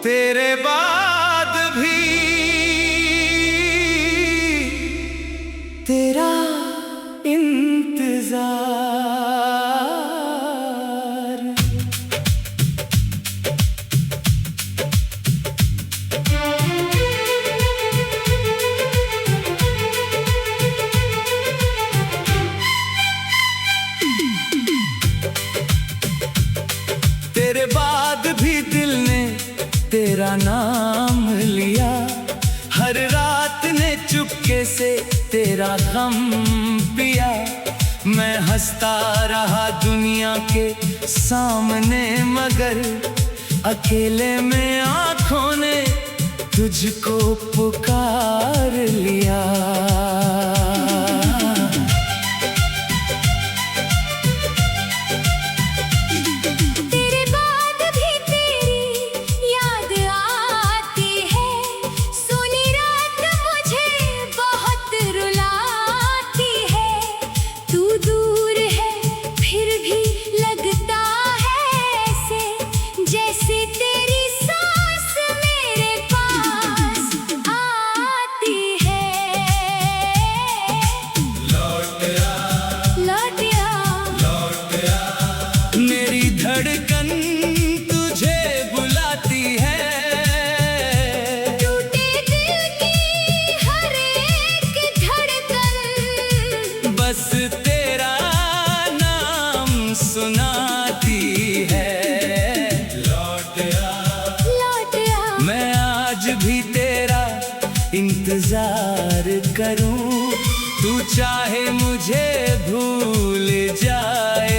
तेरे बाद भी तेरा इंतजार। तेरे बाद भी दिल ने तेरा नाम लिया, हर रात ने चुपके से तेरा गम पिया। मैं हंसता रहा दुनिया के सामने, मगर अकेले में आंखों ने तुझको पुकार लिया। धड़कन तुझे बुलाती है, टूटे दिल की हर एक धड़कन बस तेरा नाम सुनाती है। लौट आ, मैं आज भी तेरा इंतजार करूं, तू चाहे मुझे भूल जाए,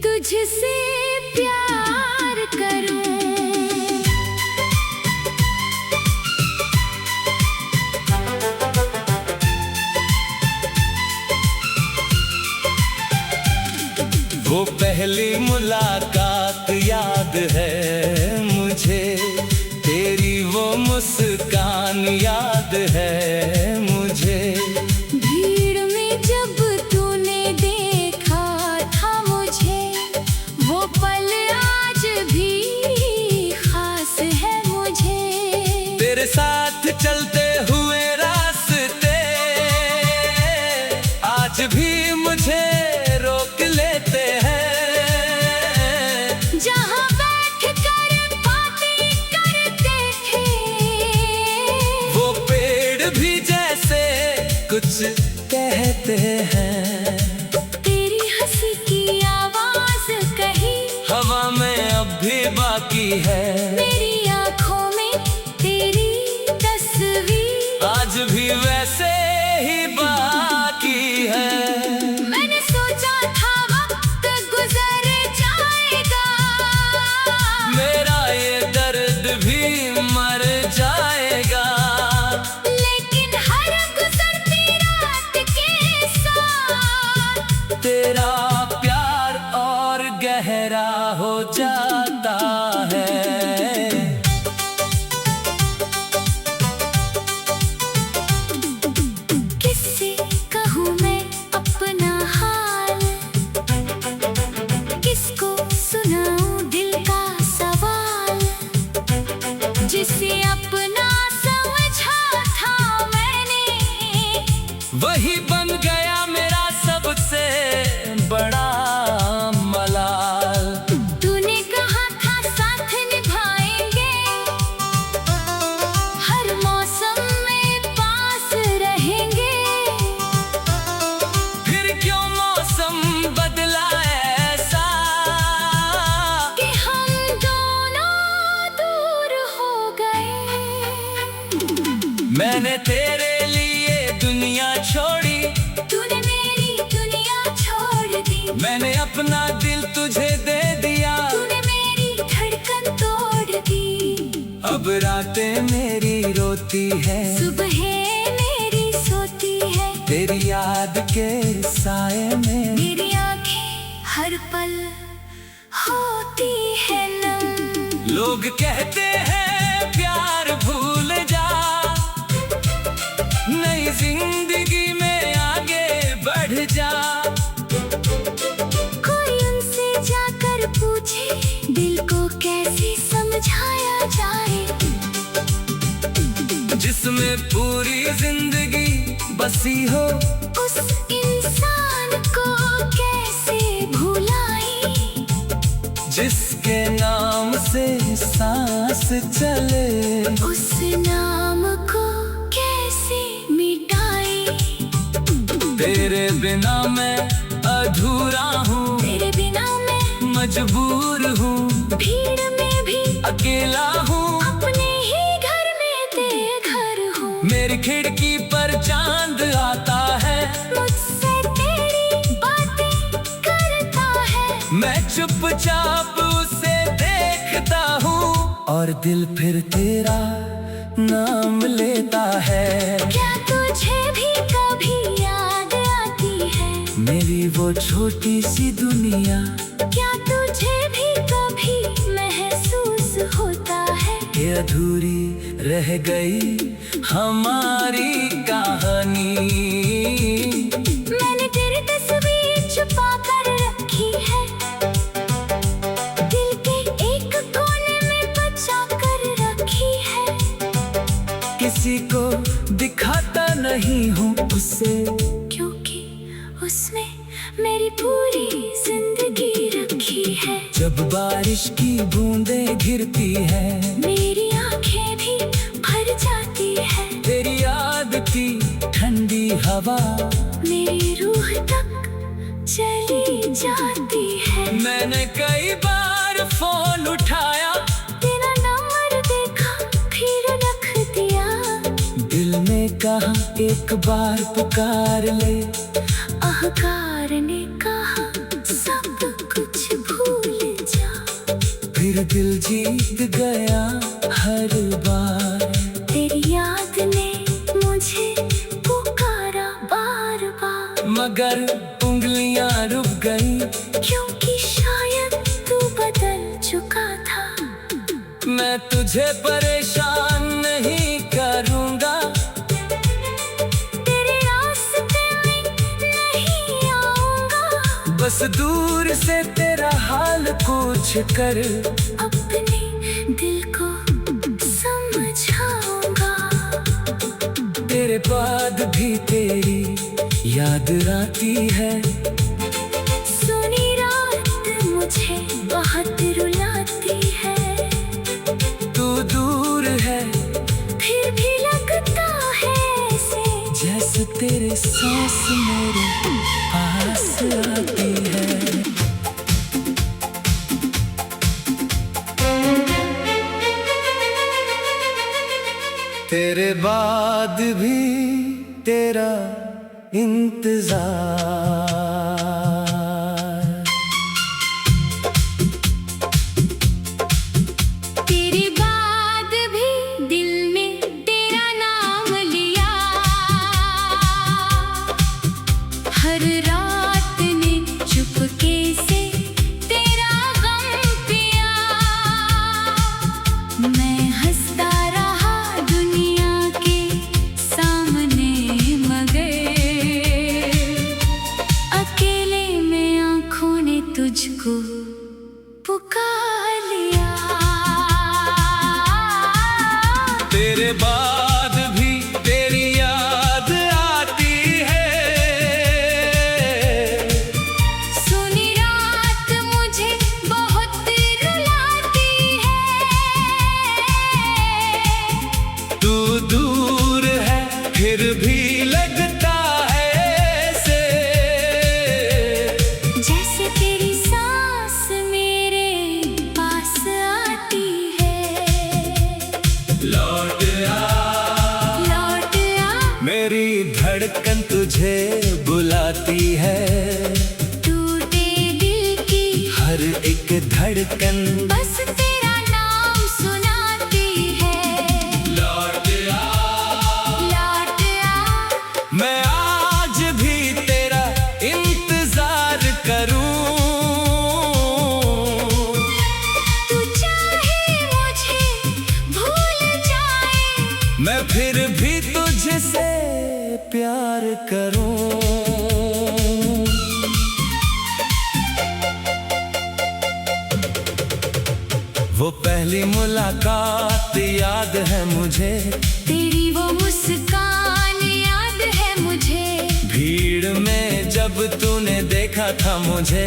तुझसे प्यार करूं। वो पहली मुलाकात याद है मुझे, तेरी वो मुस्कान याद है मुझे। भीड़ में जब तूने देखा था मुझे, वो पल आज भी खास है मुझे। तेरे साथ चलते हुए रास्ते आज भी मुझे रोक लेते हैं, जहाँ बैठ कर बातें करते थे वो पेड़ भी जैसे कुछ कहते हैं। तेरी हंसी की आवाज कहीं हवा में अब भी बाकी है, मेरी आँखों में तेरी तस्वीर आज भी वैसे ही बाकी है। मैंने सोचा था वक्त गुजर जाएगा, मेरा ये दर्द भी मर जाएगा, लेकिन हर गुजरती रात के साथ तेरा प्यार और गहरा हो जाता है। किससे कहूँ मैं अपना हाल, किसको सुनाऊं दिल का सवाल, जिसे अपना समझा था मैंने वही बन गया मेरा सबसे बड़ा मलाल। तूने कहा था साथ निभाएंगे, हर मौसम में पास रहेंगे, फिर क्यों मौसम बदला ऐसा कि हम दोनों दूर हो गए। मैंने तेरे लिए दुनिया छोड़ी, तूने मेरी दुनिया छोड़ दी, मैंने अपना दिल तुझे दे दिया, तूने मेरी धड़कन तोड़ दी। अब रातें मेरी रोती है, सुबह मेरी सोती है, तेरी याद के साए में मेरी आँखें हर पल होती है नम। लोग कहते हैं प्यार भूल जा, नई जिंदगी में आगे बढ़ जा। कोई उनसे जाकर पूछे दिल में पूरी जिंदगी बसी हो। उस इंसान को कैसे भुलाई, जिसके नाम से सांस चले। उस नाम को कैसे मिटाई। तेरे बिना मैं अधूरा हूँ, तेरे बिना मैं मजबूर हूँ, भीड़ में भी अकेला हूँ, अपने ही घर में बेघर हूँ। मेरी खिड़की पर चांद आता है, मुझसे तेरी बातें करता है, मैं चुपचाप उसे देखता हूँ, और दिल फिर तेरा नाम लेता है। क्या तुझे भी कभी याद आती है मेरी वो छोटी सी दुनिया, क्या तुझे भी कभी महसूस होता है कि अधूरी रह गई हमारी कहानी। मैंने तेरी तस्वीर छुपा कर रखी है, दिल के एक कोने में बचा कर रखी है। किसी को दिखाता नहीं हूँ उसे, क्योंकि उसमें मेरी पूरी जिंदगी रखी है। जब बारिश की बूंदें गिरती है, मेरी आंखें भी भर जाती है, तेरी याद की ठंडी हवा मेरी रूह तक चली जाती है। मैंने कई बार फोन उठाया, तेरा नंबर देखा फिर रख दिया, दिल ने कहा एक बार पुकार ले। अहंकार ने कहा सब कुछ भूल जा, फिर दिल जीत गया हर बार। तेरी याद ने मुझे पुकारा बार बार, मगर उंगलियां रुक गई, क्योंकि शायद तू बदल चुका था। मैं तुझे परेशान नहीं करूँगा, तेरे रास्ते में नहीं आऊंगा, बस दूर से तेरा हाल पूछ कर अपने दिल को समझाऊंगा। तेरे बाद भी तेरी याद आती है। सुनी रात मुझे बहुत रुलाती है, तू दूर है फिर भी लगता है ऐसे जैसे तेरे सांस मेरे पास आती है। तेरे बाद भी तेरा इंतजार, तेरे बाद भी दिल में तेरा नाम लिया, हर रात ने चुपके से तेरा गम पिया। मैं हंसता रहा दुनिया के सामने, मगर अकेले में आंखों ने तुझको पुकार लिया। तेरे बाद भी तेरी याद आती है। सुनी रात मुझे बहुत रुलाती है, तू दूर है फिर भी लगता है ऐसे जैसे तेरी सांस मेरे पास आती है। लौट आ मेरी धड़कन तुझे बुलाती है। टूटे दिल की हर एक धड़कन बस तेरा नाम सुनाती है। लौट आ मैं आज भी तेरा इंतजार करूं। तू चाहे मुझे भूल जाए, मैं फिर भी तुझसे प्यार करूं। वो पहली मुलाकात याद है मुझे, तेरी वो मुस्कान याद है मुझे, भीड़ में जब तूने देखा था मुझे,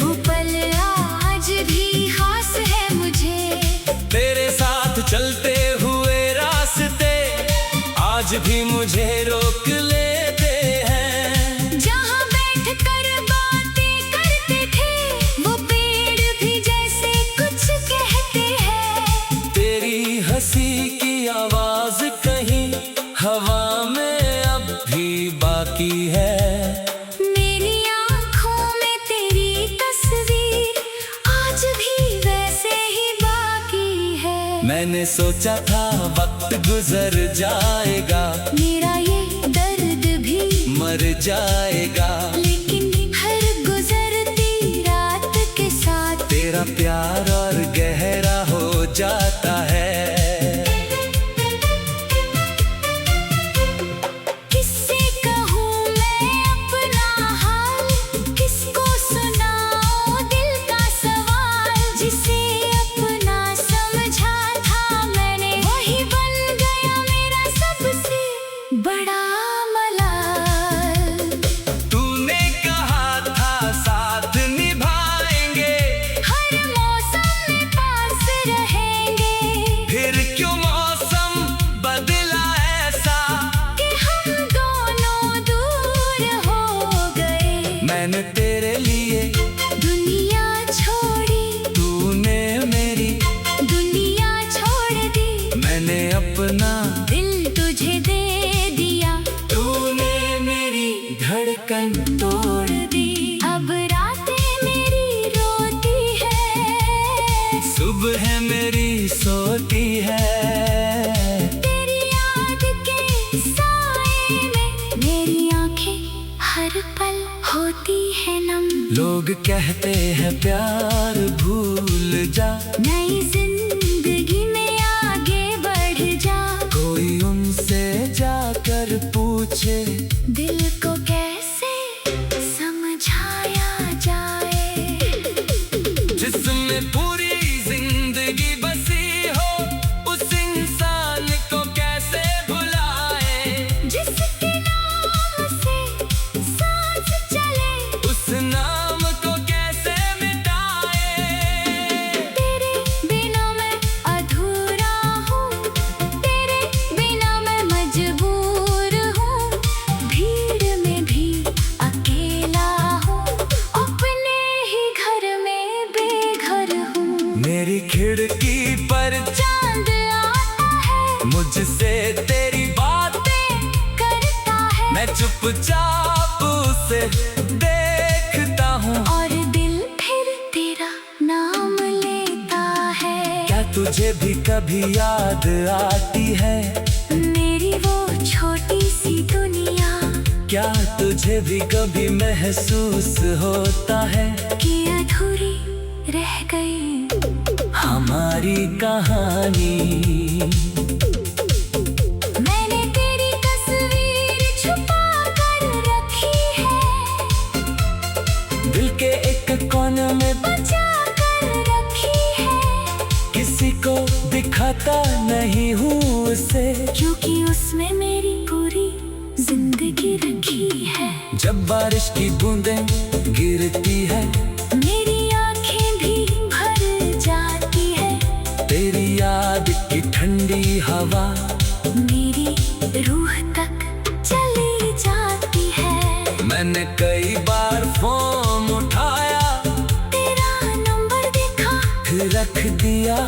वो पल आज भी खास है मुझे। तेरे साथ चलते हुए रास्ते आज भी मुझे रोक लेते हैं। जहाँ बैठकर बातें करते थे वो पेड़ भी जैसे कुछ कहते हैं। तेरी हंसी की आवाज कहीं हवा में अब भी बाकी है। मेरी आँखों में तेरी तस्वीर आज भी वैसे ही बाकी है। मैंने सोचा था वक्त गुजर जाएगा, मेरा ये दर्द भी मर जाएगा, लेकिन हर गुजरती रात के साथ तेरा प्यार और गहरा हो जाता है। किससे कहूँ मैं अपना हाल, किसको सुनाऊँ दिल का सवाल। जिसे अपना समझा था मैंने वही बन गया मेरा सबसे बड़ा मलाल। तूने कहा था साथ निभाएंगे, हर मौसम में पास रहेंगे, फिर क्यों मौसम बदला ऐसा कि हम दोनों दूर हो गए। मैंने तेरे लिए दुनिया छोड़ी, तूने मेरी दुनिया छोड़ दी, मैंने अपना दिल तुझे दे दिया, तूने मेरी धड़कन तोड़ दी। अब रातें मेरी रोती है, सुबह मेरी सोती है। तेरी याद के साए में मेरी आंखें हर पल होती है नम। लोग कहते हैं प्यार भूल जा, नई जिंदगी में आगे बढ़ जा, कोई उनसे जाकर पूछे दिल को कैसे समझाया जाए। जिसमें पूरी जिंदगी बसी हो उस इंसान को कैसे भुलाए, जिसके नाम से सांस चले उस नाम को कैसे मिटाए। तेरे बिना मैं अधूरा हूँ, तेरे बिना मैं मजबूर हूँ, भीड़ में भी अकेला हूँ, अपने ही घर में बेघर हूँ। मेरी खिड़की पर चांद आता है, मुझसे तेरी बातें करता है, मैं चुपचाप उसे देखता हूँ। और दिल फिर तेरा नाम लेता है। क्या तुझे भी कभी याद आती है, मेरी वो छोटी सी दुनिया, क्या तुझे भी कभी महसूस होता है कि अधूरी रह गई हमारी कहानी। मैंने तेरी तस्वीर छुपा कर रखी है, दिल के एक कोने में बचा कर रखी है, किसी को दिखाता नहीं हूँ उसे, क्योंकि उसमें मेरी पूरी जिंदगी रखी है। जब बारिश की बूंदें गिरती है मेरी आंखें भी भर जाती है, तेरी याद की ठंडी हवा मेरी रूह तक चली जाती है। मैंने कई बार फोन उठाया, तेरा नंबर देखा, फिर रख दिया,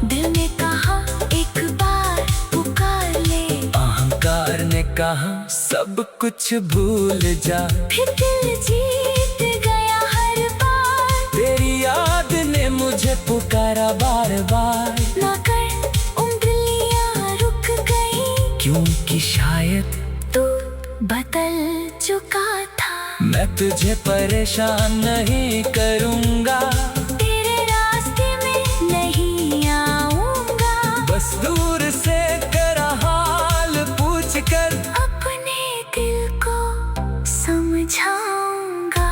दिल ने कहा एक बार पुकार ले, अहंकार ने कहा सब कुछ भूल जा। फिर दिल जीत गया हर बार, तेरी याद ने मुझे पुकारा बार बार, ना कर उंगलियां रुक गई, क्योंकि शायद तू बदल चुका था। मैं तुझे परेशान नहीं करूँगा, तेरे रास्ते में नहीं आऊंगा, बस दूर से तेरा हाल पूछ कर अपने दिल को समझाऊंगा।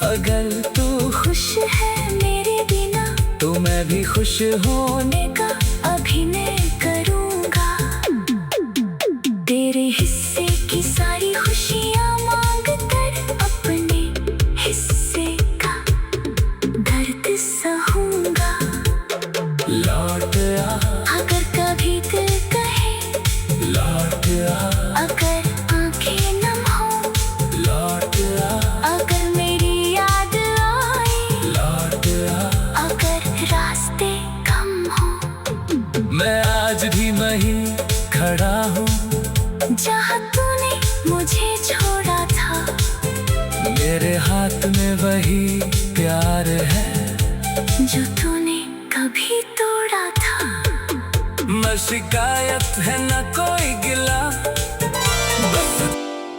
अगर तू खुश है मेरे बिना तो मैं भी खुश होने का अभिनय करूंगा। तेरे हिस्से की सारी खुशियां मांग कर अपने हिस्से का दर्द सहूंगा। लौट आ, अगर कभी दिल कहे लौट आ, अगर आंखें नम हो, लौट आ, अगर मेरी याद आए, लौट आ। अगर रास्ते कम हो। मैं आज भी वहीं खड़ा हूँ जहाँ तूने मुझे छोड़ा था। मेरे हाथ में वही प्यार है जो तूने कभी तोड़ा था। न शिकायत है न कोई गिला, बस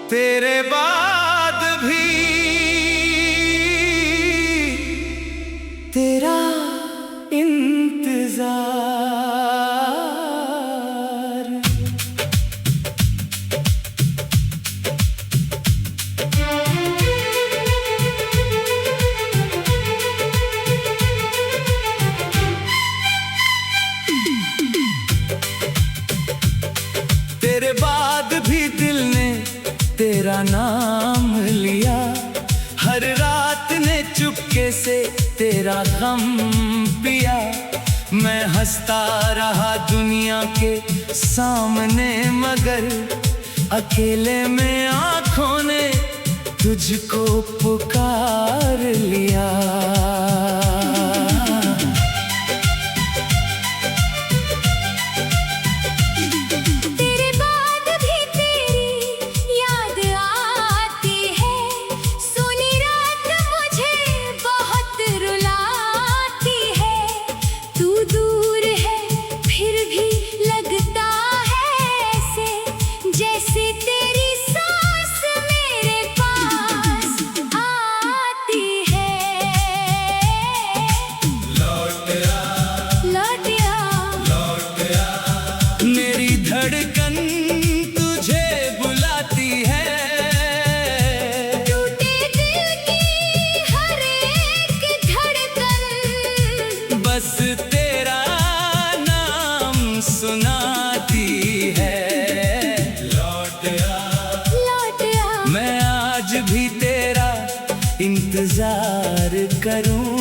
तेरे बाद भी तेरा इंतजार। तेरे बाद भी दिल ने तेरा नाम लिया, हर रात ने चुपके से तेरा गम पिया। मैं हंसता रहा दुनिया के सामने, मगर अकेले में आंखों ने तुझको पुकार लिया। तेरे बाद भी तेरी याद आती है, सोनी रात मुझे बहुत रुलाती है। तू दूर है फिर भी लगता है ऐसे, जैसे तेरी सांस मेरे पास आती है। लौट आ, लौट आ, मेरी धड़कन तुझे बुलाती है। टूटे दिल की हर एक धड़कन बस तेरा नाम सुनाती है। लौट आ, लौट आ। मैं आज भी तेरा इंतजार करूं,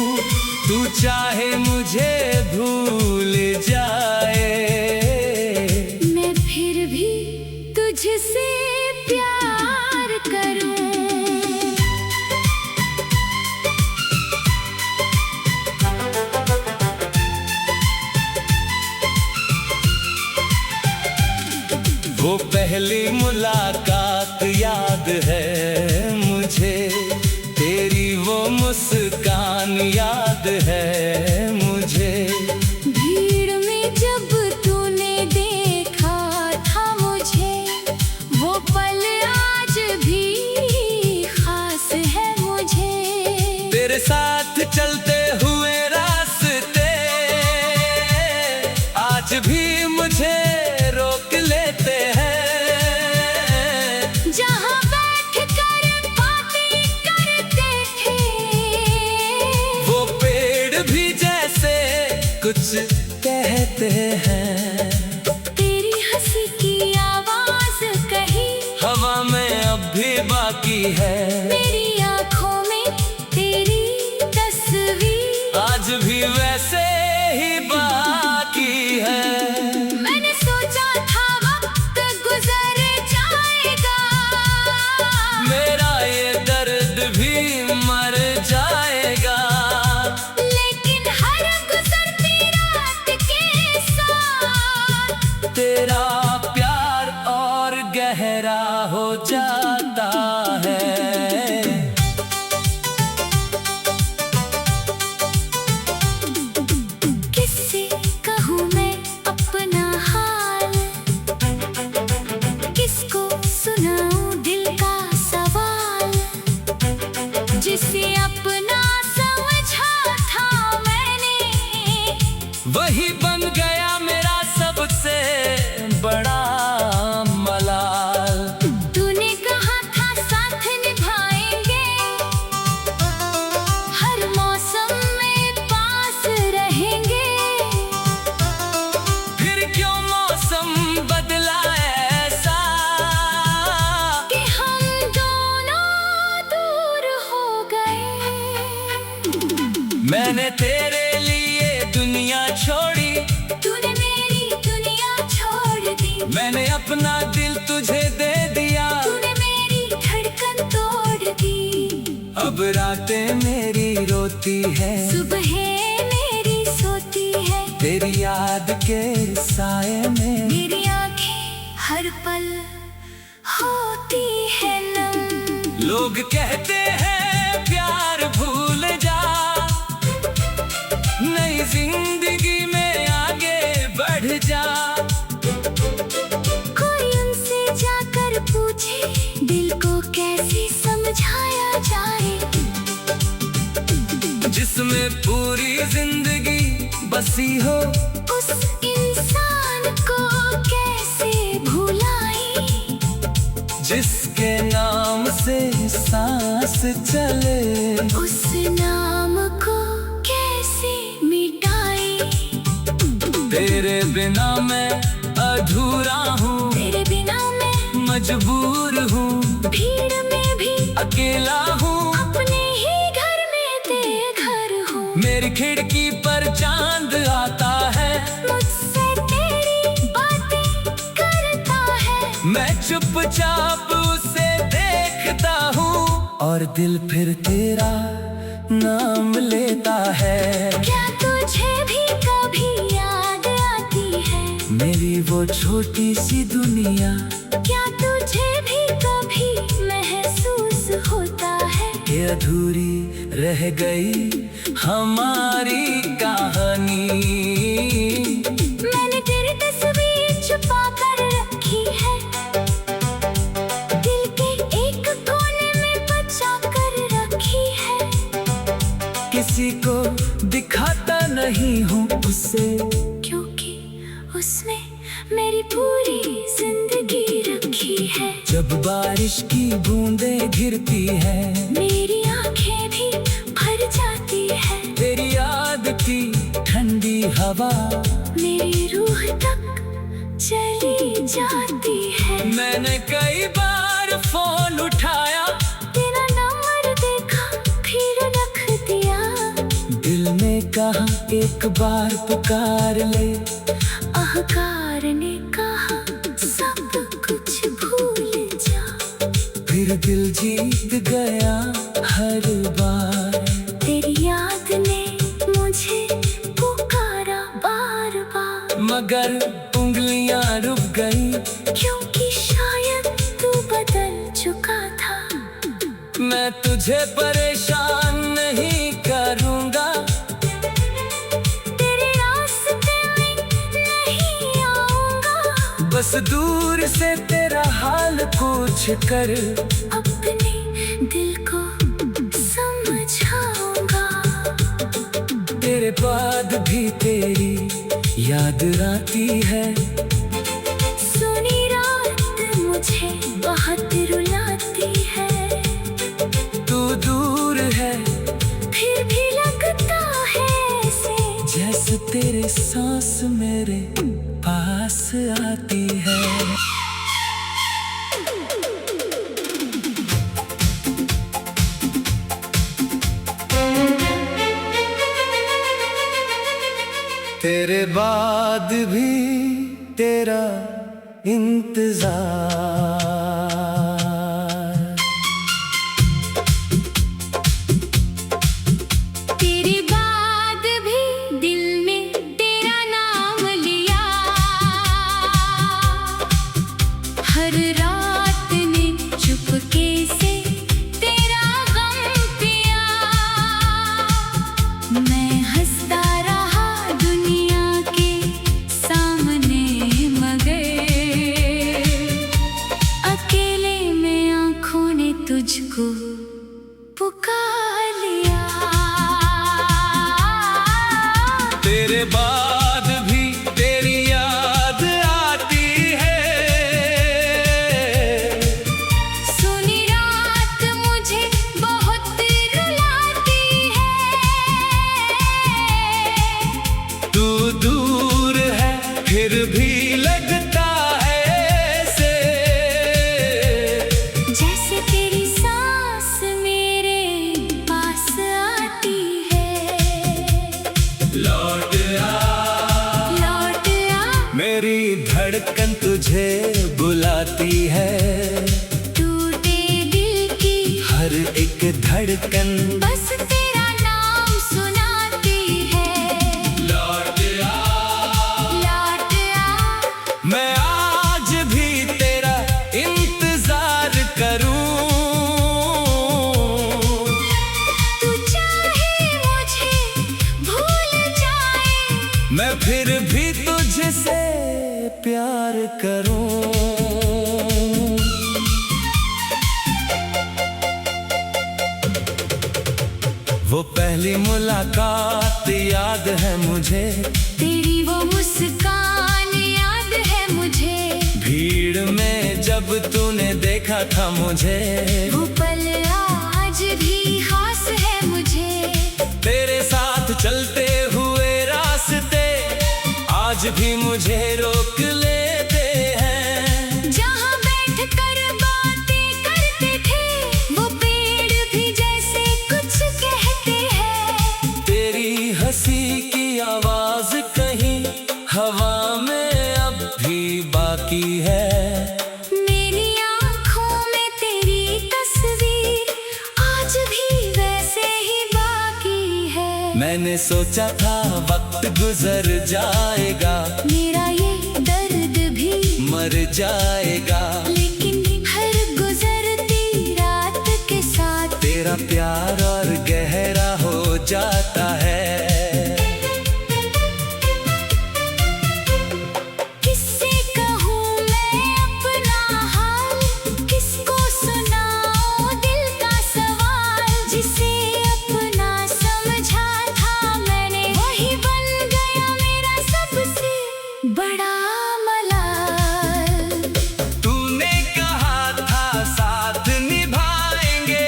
तू चाहे मुझे भूल जाए। मैं फिर भी तुझसे प्यार करूं। वो पहली मुलाकात याद है मुझे, तेरी वो मुस्कान याद है मुझे। भीड़ में जब तूने देखा था मुझे, वो पल आज भी खास है मुझे। तेरे साथ चलते हुए रास्ते आज भी मुझे रोक लेते हैं। जहाँ बैठ कर बातें करते थे, वो पेड़ भी जैसे कुछ कहते हैं। तेरी हंसी की आवाज कहीं हवा में अब भी बाकी है, मेरी आंखों में तेरी तस्वीर आज भी वैसे ही बाकी है। मैंने सोचा था वक्त गुजर जाएगा, मेरा ये दर्द भी मर जाएगा, लेकिन हर गुजरती रात के साथ तेरा प्यार और गहरा हो जाता है। किससे कहूँ मैं अपना हाल, किसको सुनाऊं दिल का सवाल। जिसे अपना समझा था मैंने, वही बन गया मेरा सबसे बड़ा मलाल। तूने कहा था साथ निभाएंगे, हर मौसम में पास रहे। मैंने तेरे लिए दुनिया छोड़ी, तूने मेरी दुनिया छोड़ दी। मैंने अपना दिल तुझे दे दिया, तूने मेरी धड़कन तोड़ दी। अब रातें मेरी रोती है, सुबह मेरी सोती है, तेरी याद के साए में मेरी आंखें हर पल होती है नम। लोग कहते हैं प्यार भूल जा, नई जिंदगी में आगे बढ़ जा। कोई उनसे जाकर पूछे दिल को कैसे समझाया जाए, जिसमें पूरी जिंदगी बसी हो, उस इंसान को कैसे भुलाए, जिसके नाम से सांस चले, उस नाम को कैसे मिटाए। तेरे बिना मैं अधूरा हूँ, तेरे बिना मैं मजबूर हूँ, भीड़ में भी अकेला हूँ, अपने ही घर में बेघर हूँ। मेरी खिड़की पर चांद आता है, मुझसे तेरी बातें करता है, मैं चुपचाप उसे देखता हूँ, और दिल फिर तेरा नाम लेता है। क्या तुझे भी कभी याद आती है मेरी वो छोटी सी दुनिया, क्या तुझे भी कभी महसूस होता है ये अधूरी रह गई हमारी कहानी। मैंने तेरी तस्वीर छुपा कर रखी है, दिल के एक कोने में बचा कर रखी है। किसी को दिखाता नहीं हूँ उसे, क्योंकि उसने मेरी पूरी जिंदगी रखी है। जब बारिश की बूंदें गिरती है, मेरी आंखें भी भर जाती है, तेरी याद की ठंडी हवा मेरी रूह तक चली जाती है। मैंने कई बार फोन उठाया, तेरा नंबर देखा फिर रख दिया, दिल ने कहा एक बार पुकार ले, अहंकार ने कहा सब कुछ भूल जा। फिर दिल जीत गया हर बार, तेरी याद ने मुझे पुकारा बार बार, मगर उंगलियां रुक गई, क्योंकि शायद तू बदल चुका था। मैं तुझे परेशान नहीं करूँगा, तेरे रास्ते में नहीं आऊंगा, बस दूर से तेरा हाल पूछ कर अपने दिल को समझाऊंगा। तेरे बाद भी तेरी याद आती है, सुनी रात मुझे बहुत रुलाती है, तू दूर है फिर भी लगता है ऐसे जैसे तेरे सांस मेरे पास आती है। तेरे बाद भी तेरा इंतजार, तेरे बाद भी दिल में तेरा नाम लिया, हर रात ने चुपके से तेरा गम पिया। मैं हंसता रहा दुनिया के सामने, मगर अकेले में आंखों ने तुझको पुकार लिया। तेरे बाद भी तेरी याद आती है, सुनी रात मुझे बहुत रुलाती है, तू दूर है फिर भी लगता है ऐसे जैसे तेरी सांस मेरे पास आती है। लौट आ मेरी धड़कन तुझे बुलाती है, टूटे दिल की हर एक धड़कन बस तेरा नाम सुनाती है। लौट आ मैं आज भी तेरा इंतजार करूं, तू चाहे मुझे भूल जाए, मैं फिर भी तुझसे प्यार करूं। वो पहली मुलाकात याद है मुझे, तेरी वो मुस्कान याद है मुझे, भीड़ में जब तूने देखा था मुझे, वो पल आज भी खास है मुझे। तेरे साथ चलते हुए रास्ते आज भी मुझे रोक लेते हैं। जहाँ बैठकर बातें करते थे, वो पेड़ भी जैसे कुछ कहते हैं। तेरी हंसी की आवाज कहीं हवा में अब भी बाकी है, मेरी आँखों में तेरी तस्वीर आज भी वैसे ही बाकी है। मैंने सोचा था वक्त गुजर जाएगा, मेरा ये दर्द भी मर जाएगा, लेकिन हर गुजरती रात के साथ तेरा प्यार और गहरा हो जाता है। किससे कहूँ मैं अपना हाल, किसको सुनाऊँ दिल का सवाल, जिसे अपना समझा था मैंने, वही बन गया मेरा सबसे बड़ा मलाल। तूने कहा था साथ निभाएंगे,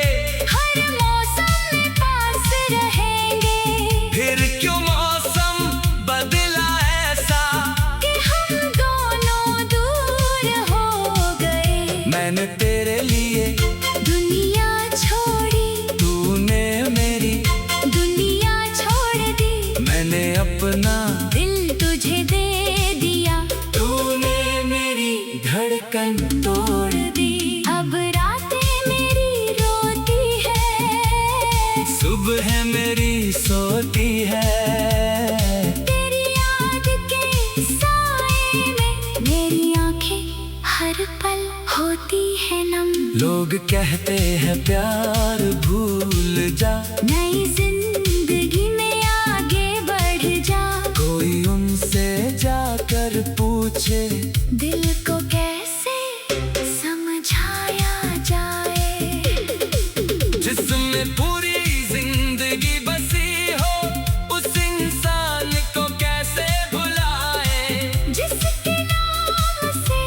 हर मौसम में पास रहेंगे, फिर क्यों मौसम बदला ऐसा, कि हम दोनों दूर हो गए। मैंने तेरे लिए दुनिया छोड़ी, तूने मेरी दुनिया छोड़ दी, मैंने अपना दिल तुझे दे दिया, तूने मेरी धड़कन तोड़ दी। अब रातें मेरी रोती है, सुबह मेरी सोती है, तेरी याद के साए में मेरी आंखें हर पल होती है नम। लोग कहते हैं प्यार भूल जा, नई जिंदगी में आगे बढ़ जा, कोई उनसे जाकर पूछे दिल को कैसे समझाया जाए। जिसमें पूरी जिंदगी बसी हो, उस इंसान को कैसे भुलाए, जिसके नाम से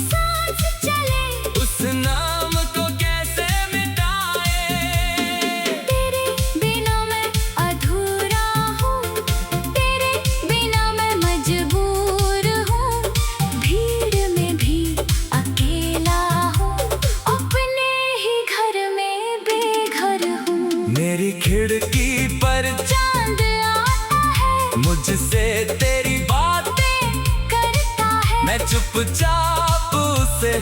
सांस चले, उस नाम को कैसे मिटाए। तेरे बिना मैं अधूरा हूँ, तेरे बिना मैं मजबूर हूँ, भीड़ में भी अकेला हूँ, अपने ही घर में बेघर हूँ। मेरी खिड़की पर चांद आता है, मुझसे तेरी बातें करता है, मैं चुपचाप उसे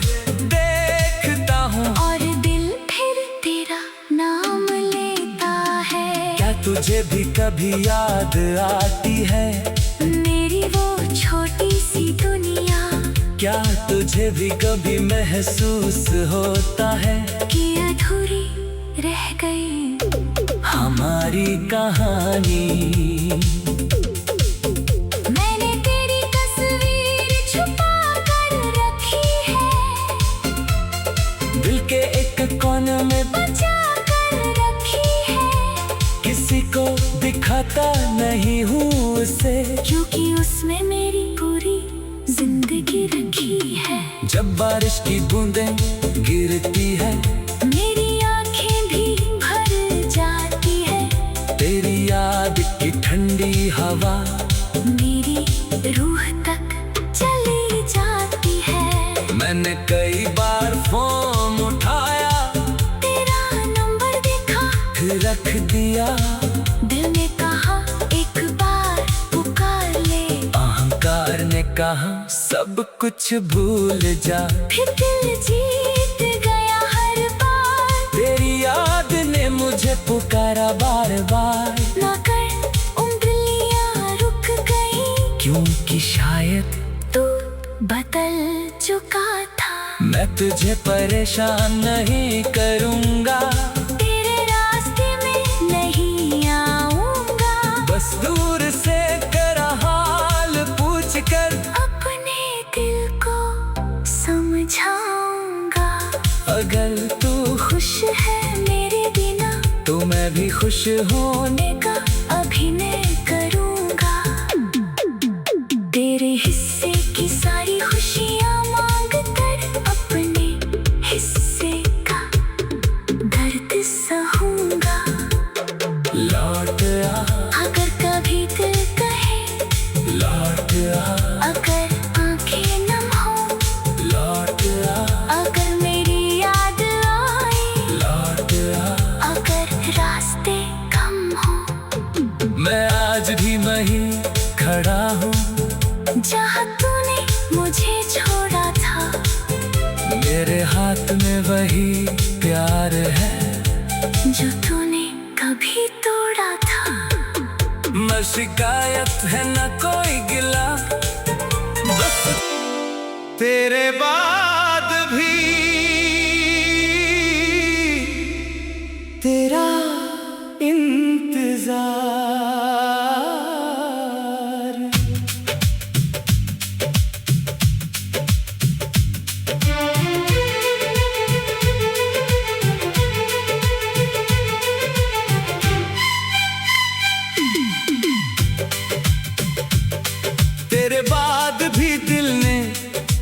देखता हूँ। और दिल फिर तेरा नाम लेता है। क्या तुझे भी कभी याद आती है, मेरी वो छोटी सी दुनिया, क्या तुझे भी कभी महसूस होता है, कि अधूरी रह गई हमारी कहानी। मैंने तेरी तस्वीर छुपा कर रखी है, दिल के एक कोने में बचा कर रखी है, किसी को दिखाता नहीं हूँ उसे, क्योंकि उसमें मेरी पूरी जिंदगी रखी है। जब बारिश की बूंदें गिरती है, मेरी आंखें भी भर जाती है, तेरी याद की ठंडी हवा मेरी रूह तक चली जाती है। मैंने कई बार फोन उठाया, तेरा नंबर देखा, फिर रख दिया, दिल ने कहा एक बार कहा सब कुछ भूल जा। फिर दिल जीत गया हर बार, तेरी याद ने मुझे पुकारा बार बार। ना कर उंगलियां रुक गई, क्योंकि शायद तू बदल चुका था। मैं तुझे परेशान नहीं करूँगा, तेरे रास्ते में नहीं आऊंगा। बस दूर से तेरा हाल पूछ कर अपने दिल को समझाऊंगा। अगर तू खुश है मेरे बिना, तो मैं भी खुश होने का अभिनय करूंगा। तेरे हिस्से की सारी खुशियां मांग कर अपने हिस्से का दर्द सहूंगा। लौट आ, अगर कभी दिल कहे लौट आ, अगर आंखें नम हो, लौट आ, अगर मेरी याद आए, लौट आ। अगर रास्ते कम हो। मैं आज भी वहीं खड़ा हूँ, जहाँ तूने मुझे छोड़ा था। मेरे हाथ में वही प्यार है जो तूने कभी तोड़ा था। न शिकायत है न कोई गिला, बस तेरे बाद भी तेरा इंतजार। तेरे बाद भी दिल ने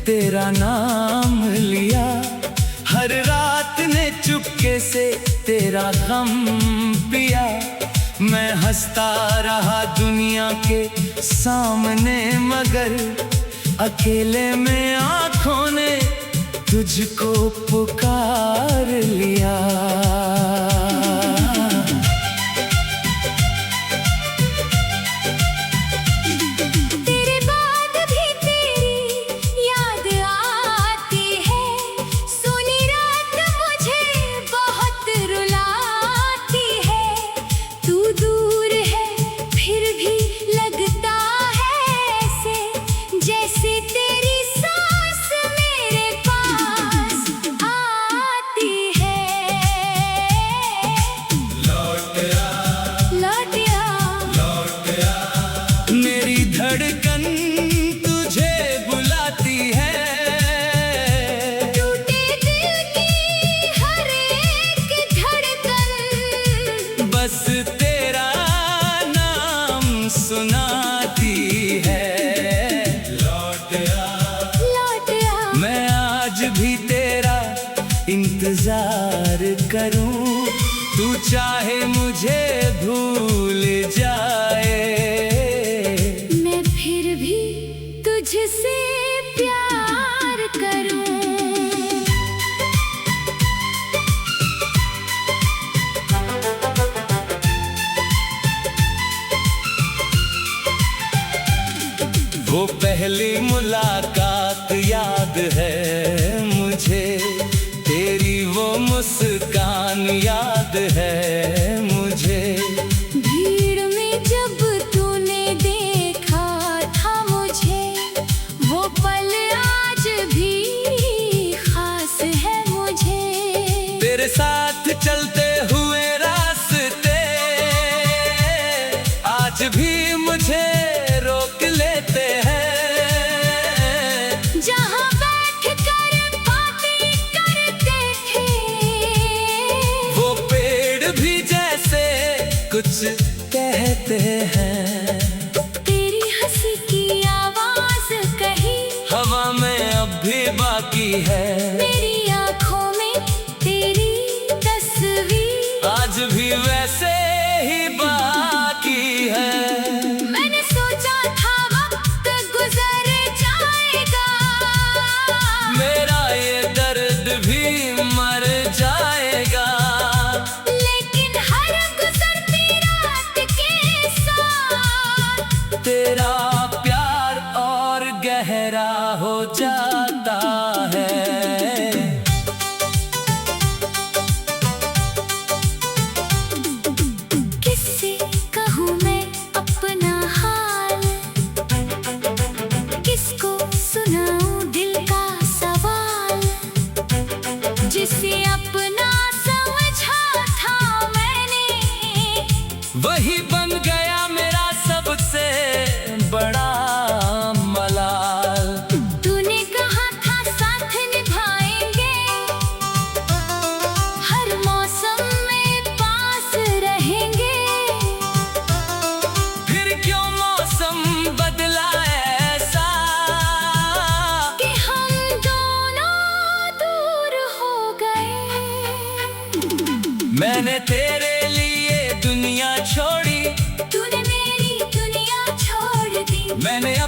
तेरा नाम लिया, हर रात ने चुपके से तेरा गम पिया। मैं हंसता रहा दुनिया के सामने, मगर अकेले में आंखों ने तुझको पुकार लिया। तेरे बाद भी तेरी याद आती है, सोनी रात मुझे बहुत रुलाती है। तू दूर है फिर भी लगता है ऐसे, जैसे तेरी सांस मेरे पास आती है। लौट आ, लौट आ, मेरी धड़कन तुझे बुलाती है। टूटे दिल की हर एक धड़कन बस तेरा नाम सुनाती है। लौट आ, लौट आ। मैं आज भी तेरा इंतजार करूं, तू चाहे मुझे भूल जाए। मैं फिर भी तुझसे प्यार करूं। वो पहली मुलाकात याद है मुझे, तेरी वो मुस्कान याद है मुझे। भीड़ में जब तूने देखा था मुझे, वो पल आज भी खास है मुझे। तेरे साथ चलते हुए रास्ते आज भी मुझे रोक लेते हैं। जहाँ बैठ कर बातें करते थे, वो पेड़ भी जैसे कुछ कहते हैं। तेरी हंसी की आवाज कहीं हवा में अब भी बाकी है, मेरी आंखों में तेरी तस्वीर आज भी वैसे ही बाकी है। मैंने सोचा था वक्त गुजर जाएगा, मेरा ये दर्द भी मर जाएगा। लेकिन हर गुजरती रात के साथ तेरा प्यार और गहरा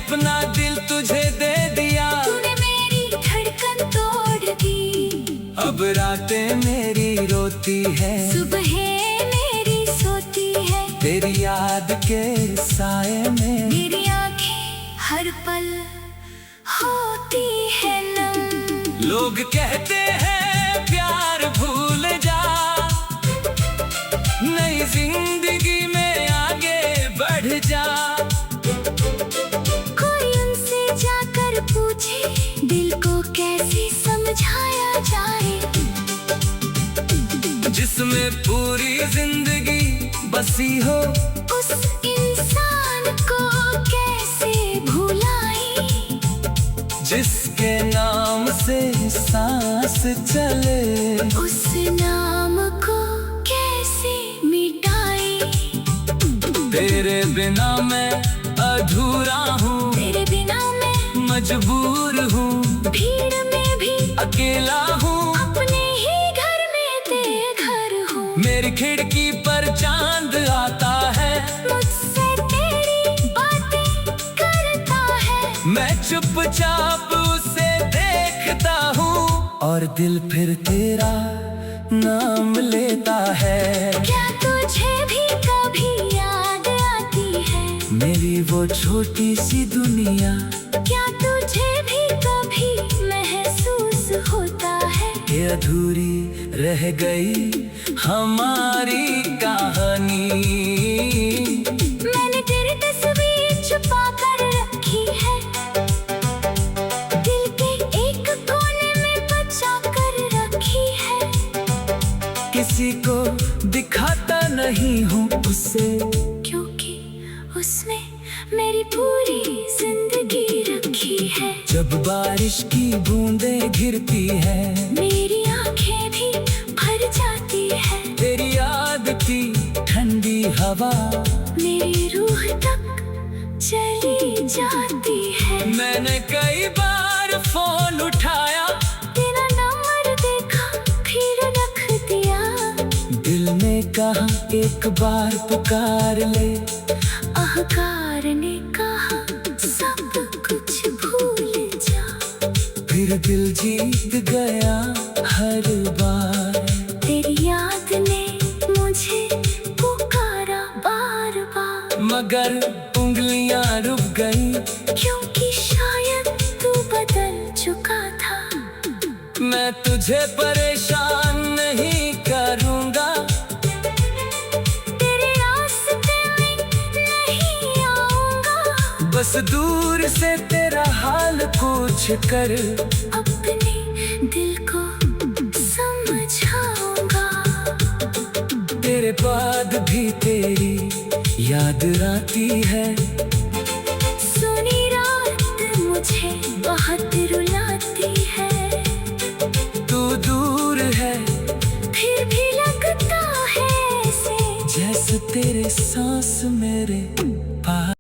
अपना दिल तुझे दे दिया। तूने मेरी धड़कन तोड़ दी। अब रातें मेरी रोती है, सुबह मेरी सोती है। तेरी याद के साए में मेरी आंखें हर पल होती है नम। लोग कहते हैं प्यार भूल जा, नई जिंदगी में आगे बढ़ जा। कोई उनसे जाकर पूछे दिल को कैसे समझाया जाए, जिसमें पूरी जिंदगी बसी हो उस इंसान को कैसे भुलाए, जिसके नाम से सांस चले, उस नाम को कैसे मिटाए। तेरे बिना मैं अधूरा हूँ, तेरे बिना मैं मजबूर हूँ, भीड़ में भी अकेला हूँ, अपने ही घर में बेघर हूँ। मेरी खिड़की पर चांद आता है, मुझसे तेरी बातें करता है। मैं चुपचाप उसे देखता हूँ, और दिल फिर तेरा नाम लेता है। क्या तुझे भी कभी याद आती है मेरी वो छोटी सी दुनिया, क्या तुझे भी कभी महसूस होता है ये अधूरी रह गई हमारी कहानी। मैंने तेरी तस्वीर छुपा कर रखी है, दिल के एक कोने में बचा कर रखी है। किसी को दिखाता नहीं हूँ उसे, क्योंकि उसने मेरी पूरी जिंदगी रखी है। जब बारिश की बूंदें गिरती है, मेरी आंखें भी भर जाती है। तेरी याद की ठंडी हवा मेरी रूह तक चली जाती है। मैंने कई बार फोन उठाया, तेरा नंबर देखा फिर रख दिया। दिल ने कहा एक बार पुकार ले, अहंकार ने कहा सब कुछ भूल जा। फिर दिल जीत गया हर बार। तेरी याद ने मुझे पुकारा बार बार, मगर उंगलियां रुक गई, क्योंकि शायद तू बदल चुका था। मैं तुझे परेशान नहीं करूँगा, तेरे रास्ते में नहीं आऊंगा। बस दूर से तेरा हाल पूछ कर अपने दिल को समझाऊंगा। तेरे बाद भी तेरी याद आती है।